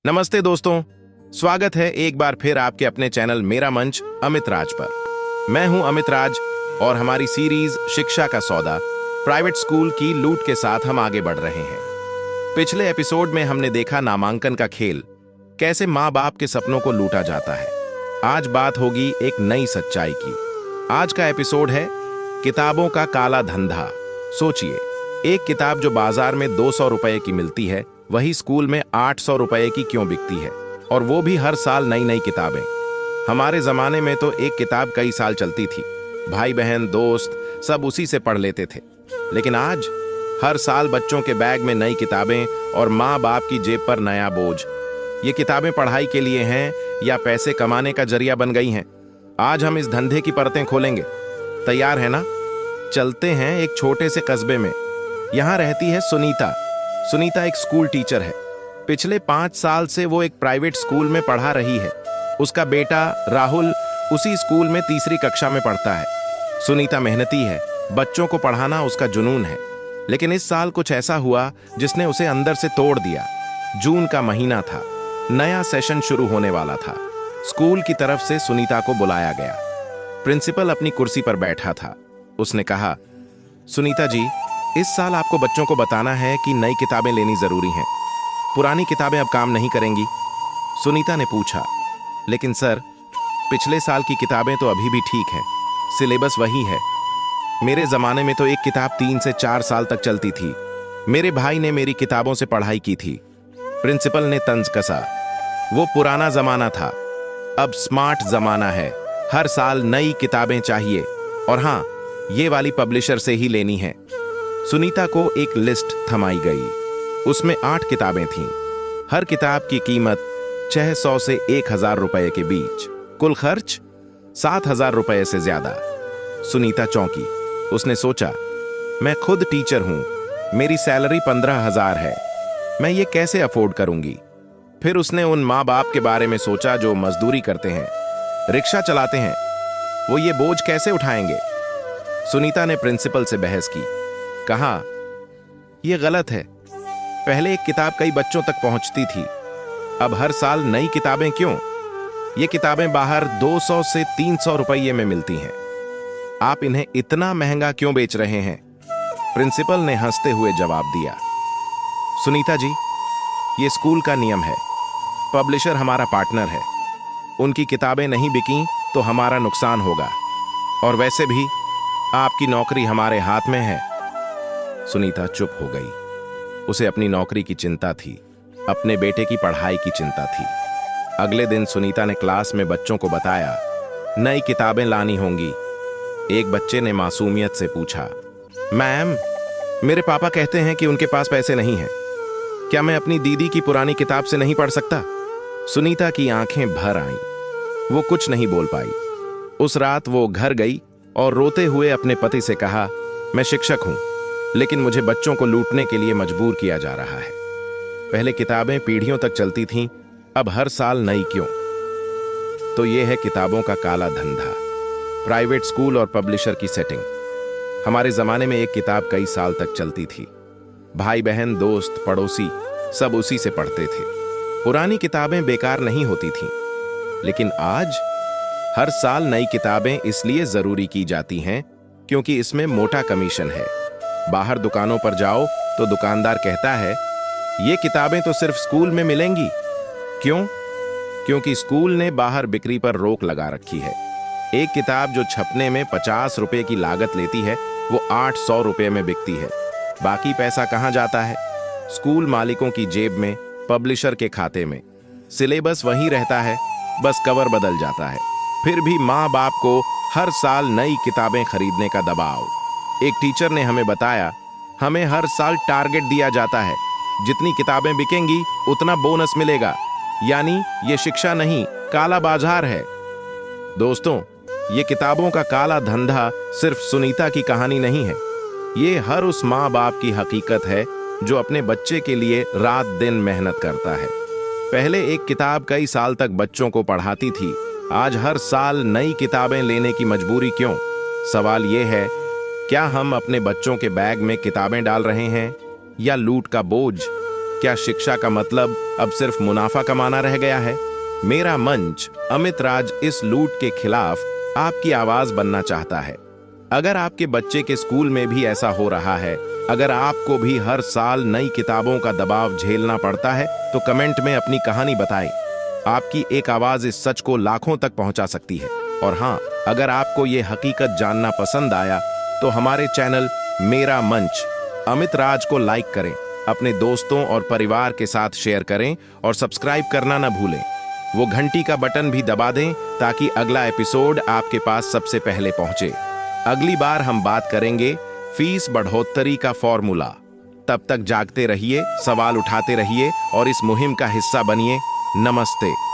नमस्ते दोस्तों, स्वागत है एक बार फिर आपके अपने चैनल मेरा मंच अमित राज पर। मैं हूं अमित राज और हमारी सीरीज शिक्षा का सौदा प्राइवेट स्कूल की लूट के साथ हम आगे बढ़ रहे हैं। पिछले एपिसोड में हमने देखा नामांकन का खेल, कैसे माँ बाप के सपनों को लूटा जाता है। आज बात होगी एक नई सच्चाई की। आज का एपिसोड है किताबों का काला धंधा। सोचिए, एक किताब जो बाजार में 200 रुपए की मिलती है, वही स्कूल में 800 रुपए की क्यों बिकती है, और वो भी हर साल नई नई किताबें। हमारे जमाने में तो एक किताब कई साल चलती थी, भाई बहन दोस्त सब उसी से पढ़ लेते थे। लेकिन आज हर साल बच्चों के बैग में नई किताबें और माँ बाप की जेब पर नया बोझ। ये किताबें पढ़ाई के लिए हैं या पैसे कमाने का जरिया बन गई हैं? आज हम इस धंधे की परतें खोलेंगे। तैयार है ना? चलते हैं एक छोटे से कस्बे में। यहाँ रहती है सुनीता। सुनीता एक स्कूल टीचर है। पिछले 5 साल से वो एक प्राइवेट स्कूल में पढ़ा रही है। उसका बेटा राहुल उसी स्कूल में तीसरी कक्षा में पढ़ता है। सुनीता मेहनती है, बच्चों को पढ़ाना उसका जुनून है। लेकिन इस साल कुछ ऐसा हुआ जिसने उसे अंदर से तोड़ दिया। जून का महीना था, नया सेशन शुरू होने वाला था। स्कूल की तरफ से सुनीता को बुलाया गया। प्रिंसिपल अपनी कुर्सी पर बैठा था। उसने कहा, सुनीता जी, इस साल आपको बच्चों को बताना है कि नई किताबें लेनी जरूरी हैं। पुरानी किताबें अब काम नहीं करेंगी। सुनीता ने पूछा, लेकिन सर, पिछले साल की किताबें तो अभी भी ठीक हैं, सिलेबस वही है। मेरे जमाने में तो एक किताब 3 से 4 साल तक चलती थी। मेरे भाई ने मेरी किताबों से पढ़ाई की थी। प्रिंसिपल ने तंज कसा, वो पुराना जमाना था, अब स्मार्ट जमाना है। हर साल नई किताबें चाहिए, और हाँ, ये वाली पब्लिशर से ही लेनी है। सुनीता को एक लिस्ट थमाई गई। उसमें 8 किताबें थीं। हर किताब की कीमत 600 से 1000 रुपए के बीच। कुल खर्च 7000 रुपए से ज्यादा। सुनीता चौंकी। उसने सोचा, मैं खुद टीचर हूं, मेरी सैलरी 15,000 है, मैं ये कैसे अफोर्ड करूंगी? फिर उसने उन माँ बाप के बारे में सोचा जो मजदूरी करते हैं, रिक्शा चलाते हैं। वो ये बोझ कैसे उठाएंगे? सुनीता ने प्रिंसिपल से बहस की। कहा, यह गलत है। पहले एक किताब कई बच्चों तक पहुंचती थी, अब हर साल नई किताबें क्यों? ये किताबें बाहर 200 से 300 रुपये में मिलती हैं। आप इन्हें इतना महंगा क्यों बेच रहे हैं? प्रिंसिपल ने हंसते हुए जवाब दिया, सुनीता जी, ये स्कूल का नियम है। पब्लिशर हमारा पार्टनर है। उनकी किताबें नहीं बिकी तो हमारा नुकसान होगा, और वैसे भी आपकी नौकरी हमारे हाथ में है। सुनीता चुप हो गई। उसे अपनी नौकरी की चिंता थी, अपने बेटे की पढ़ाई की चिंता थी। अगले दिन सुनीता ने क्लास में बच्चों को बताया, नई किताबें लानी होंगी। एक बच्चे ने मासूमियत से पूछा, मैम, मेरे पापा कहते हैं कि उनके पास पैसे नहीं हैं, क्या मैं अपनी दीदी की पुरानी किताब से नहीं पढ़ सकता? सुनीता की आंखें भर आईं। वो कुछ नहीं बोल पाई। उस रात वो घर गई और रोते हुए अपने पति से कहा, मैं शिक्षक हूं, लेकिन मुझे बच्चों को लूटने के लिए मजबूर किया जा रहा है। पहले किताबें पीढ़ियों तक चलती थीं, अब हर साल नई क्यों? तो ये है किताबों का काला धंधा, प्राइवेट स्कूल और पब्लिशर की सेटिंग। हमारे जमाने में एक किताब कई साल तक चलती थी। भाई बहन दोस्त पड़ोसी सब उसी से पढ़ते थे। पुरानी किताबें बेकार नहीं होती थीं। लेकिन आज हर साल नई किताबें इसलिए जरूरी की जाती हैं क्योंकि इसमें मोटा कमीशन है। बाहर दुकानों पर जाओ तो दुकानदार कहता है, ये किताबें तो सिर्फ स्कूल में मिलेंगी। क्यों? क्योंकि स्कूल ने बाहर बिक्री पर रोक लगा रखी है। एक किताब जो छपने में 50 रुपए की लागत लेती है, वो 800 रुपए में बिकती है। बाकी पैसा कहां जाता है? स्कूल मालिकों की जेब में, पब्लिशर के खाते में। सिलेबस वही रहता है, बस कवर बदल जाता है। फिर भी माँ बाप को हर साल नई किताबें खरीदने का दबाव। एक टीचर ने हमें बताया, हमें हर साल टारगेट दिया जाता है, जितनी किताबें बिकेंगी उतना बोनस मिलेगा। यानी ये शिक्षा नहीं, काला बाजार है। दोस्तों, ये किताबों का काला धंधा सिर्फ सुनीता की कहानी नहीं है। ये हर उस माँ बाप की हकीकत है जो अपने बच्चे के लिए रात दिन मेहनत करता है। पहले एक किताब कई साल तक बच्चों को पढ़ाती थी, आज हर साल नई किताबें लेने की मजबूरी क्यों? सवाल ये है, क्या हम अपने बच्चों के बैग में किताबें डाल रहे हैं या लूट का बोझ? क्या शिक्षा का मतलब अब सिर्फ मुनाफा कमाना रह गया है? मेरा मंच अमित राज इस लूट के खिलाफ आपकी आवाज बनना चाहता है। अगर आपके बच्चे के स्कूल में भी ऐसा हो रहा है, अगर आपको भी हर साल नई किताबों का दबाव झेलना पड़ता है, तो कमेंट में अपनी कहानी बताएं। आपकी एक आवाज इस सच को लाखों तक पहुंचा सकती है। और हाँ, अगर आपको ये हकीकत जानना पसंद आया तो हमारे चैनल मेरा मंच अमित राज को लाइक करें, अपने दोस्तों और परिवार के साथ शेयर करें और सब्सक्राइब करना न भूलें। वो घंटी का बटन भी दबा दें ताकि अगला एपिसोड आपके पास सबसे पहले पहुंचे। अगली बार हम बात करेंगे फीस बढ़ोतरी का फॉर्मूला। तब तक जागते रहिए, सवाल उठाते रहिए और इस मुहिम का हिस्सा बनिए। नमस्ते।